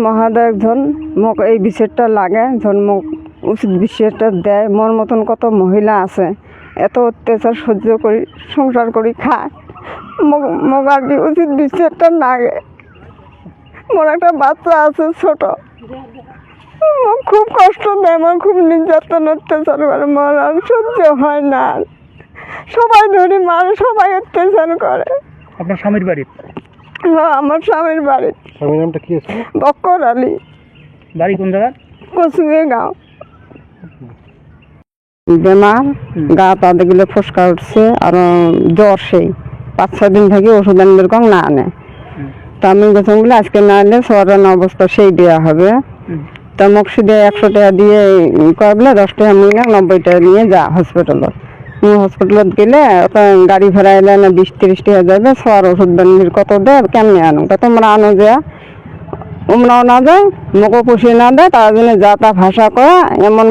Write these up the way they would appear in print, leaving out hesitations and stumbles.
মহাদয় একজন মোক এই বিষয়টা লাগে যখন মোক উচিত বিষয়টা দেয়। মোর মতন কত মহিলা আছে এত অত্যাচার সহ্য করি সংসার করি খায়, মোক আর কি উচিত বিষয়টা লাগে। মোর একটা বাচ্চা আছে ছোট, মোক খুব কষ্ট দেয়, আমার খুব নির্যাতন অত্যাচার করে, মোর আর সহ্য হয় না। সবাই ধরে মারে, সবাই অত্যাচার করে। আপনার স্বামীর বাড়ি? হ্যাঁ, আমার স্বামীর বাড়ি। স্বামীর নামটা কি আছে? বক্কর আলী। বাড়ি কোন জায়গা? কচুয়ে গাঁও। বেমার, গা পা দেখলে ফসকা উঠছে আর জ্বর, সেই 5-6 দিন থেকে ওষুধ আনবে কম না আনে। তা আমি গেছিলাম বলে আজকে না আনলে সরান অবস্থা সেই দেওয়া হবে। তা মকসিদে 100 টাকা দিয়ে করলে 10 টাকা মিলে 90 টাকা নিয়ে যা হসপিটালত। হসপিটালত গেলে গাড়ি ভাড়া এলে না 20-30 টাকা যাবে, সর ওষুধ বানিয়ে কত দেয় কেমনে আনো, তা তোমরা আনো যা উমরাও না দেয়, মুখও পুষিয়ে না দেয়, তার জন্য যা তা ভাষা করা এমন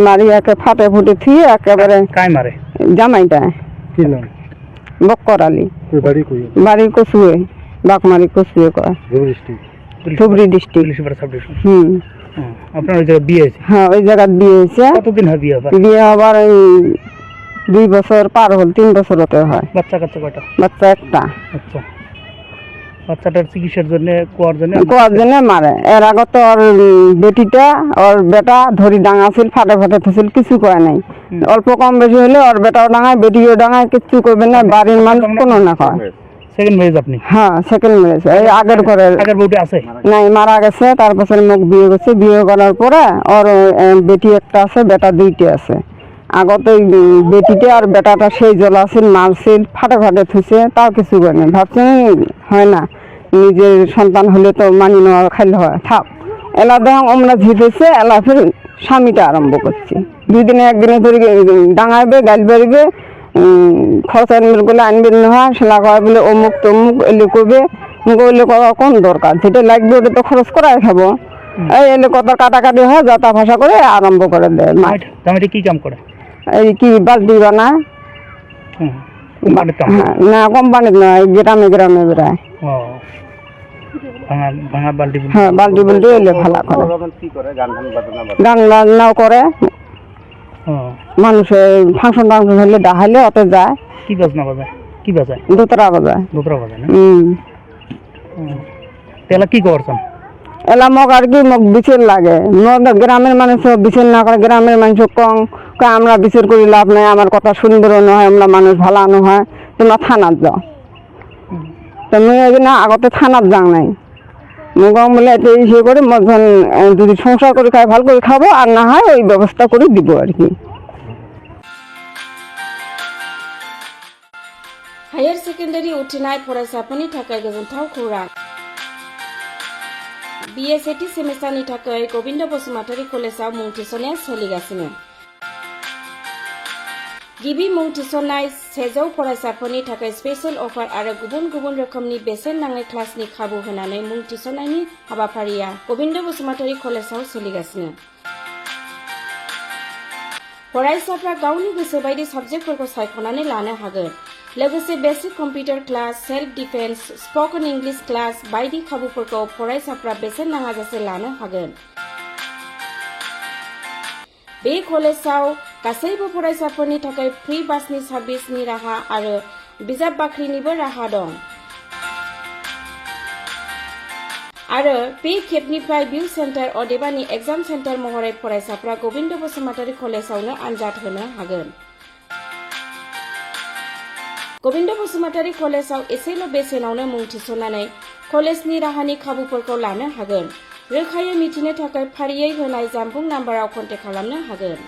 মারি একে ফাটে ফুটে থিয়ে একেবারে মারে জামাইটা। বক্কর আলী। বাড়ি কচুয়ে, বাকমারি কচুয়ে কয়, ধুবড়ি ডিস্ট্রিক্ট। আপনার ওই জায়গায় বিয়ে হয়েছে? হ্যাঁ, ওই জায়গায় বিয়ে হয়েছে। কতদিন হয় বিয়ে হবার? বিয়ে হবার 2 বছর পার হল, 3 বছর হতে হয়। বাচ্চা কাচ্চা কয়টা? বাচ্চা একটা। আচ্ছা, বাচ্চাটার চিকিৎসার জন্য কোয়ার জন্য মারে। এর আগে তো ওর বেটিটা ওর বেটা ধরি ডাঙা ছিল, ফাটে থছিল, কিছু করে নাই। অল্প কম বেশি হলে ওর বেটাও ডাঙায় বেটিও ডাঙায়, কিচ্ছু করবে না, বাড়ির মানুষ কোনো না কয়। সেকেন্ড ম্যারেজ আপনি? হ্যাঁ, সেকেন্ড ম্যারেজ। এই আগের বউটা আছে? নাই, মারা গেছে। তারপর মোক বিয়ে করছে। বিয়ে করার পরে ওর বেটি একটা আছে, বেটা 2টা আছে। আগত বেটিটা আর বেটাটা সেই জ্বলা ছিল, মারছিল, ফাটে থুছে, তাও কিছু করে না। ভাবছেন হয় না, নিজের সন্তান হলে তো মানি নেওয়া খাইলে হয়, থাক। এলা দেখ আমরা ঝিটেছে, এলা ফের স্বামীটা আরম্ভ করছে। 2 দিনে 1 দিনে ধরে ডাঙাইবে, গাল বেরবে, খরচা গুলো আনবে না, সেলা কয় বলে অমুক তমুক এলে করবে। মুখ এলে করা কোন দরকার, যেটা লাগবে ওটা তো খরচ করাই খাবো। এই এলে কত কাটাকাটি হয়, যাতা ভাষা করে আরম্ভ করে দেয়। কি কাম করে? এই কি বালতি বানায় না, কোম্পানির নয়, গ্রামে বেড়ায়। হ্যাঁ, বালতি বলতে এলে ভালো করে, গান বাজনাও করে। মানুষের ফাংশন হলে ডাহাইলে অত যায়। কি বাজনা বাজায়? কি বাজায়? দোতরা বাজায়। তেলা কি করছেন? এলা মোক আর কি মোক বিচার লাগে। গ্রামের মানুষ বিচার না করে, গ্রামের মানুষ কম আমরা বিচার করি লাভ নাই, আমার কথা সুন্দরও নয়, আমরা মানুষ ভালো নয়, তোমরা থানাত যাও। তো মুই না আগতে থানাত যাও নাই, মোক বলে এতে ইয়ে করে মতন যদি সংসার করে খাই ভালো করে খাবো, আর না হয় ওই ব্যবস্থা করে দিব আর কি। हायर सेकेन्डारि उथ्रिनाय फरायसाफोरनि थाखाय गोजोनथाव खौरां। BA सेथि सेमिस्टारनि थाखाय गोविन्द बसुमतारी कलेजाव मुं थिसननाया सोलिगासिनो। गिबि मुं थिसननाय 100 फरायसाफोरनि थाखाय स्पेशल अफार आरो गुबुन गुबुन रोखोमनि बेसेन नाङै क्लासनि खाबु होनानै मुं थिसननायनि हाबाफारिया गोविन्द बसुमतारी कलेजाव सोलिगासिनो। फरायसाफ्रा गावनि गोसो बायदि साबजेक्टफोरखौ सायख'नानै लानो हागोन। लोगोसे basic computer class, self defence, spoken English class बायदि खाबुफोरखौ फरायसाफ्रा बेसेन नाङाजासे लानो हागोन। बे कलेजाव गासैबो फरायसाफोरनि थाखाय फ्रि बासनि सार्भिसनि राहा आरो बिजाब बाख्रिनिबो राहा दं। आरो बे खेबनिफ्राय भिउ सेन्टार अदेबानि एग्जाम सेन्टार महरै फरायसाफ्रा गोविन्द बसुमतारी कलेजावनो आनजाद होनो हागोन। गोविन्द बसुमतारी कलेजाव एसेल' बेसेनावनो मुं थिसननानै कलेजनि राहानि खाबुफोरखौ लानो हागोन। रोखायै मिथिनो थाखाय फारियै होनाय जानबुं नाम्बाराव कन्टेक्ट खालामनो हागोन।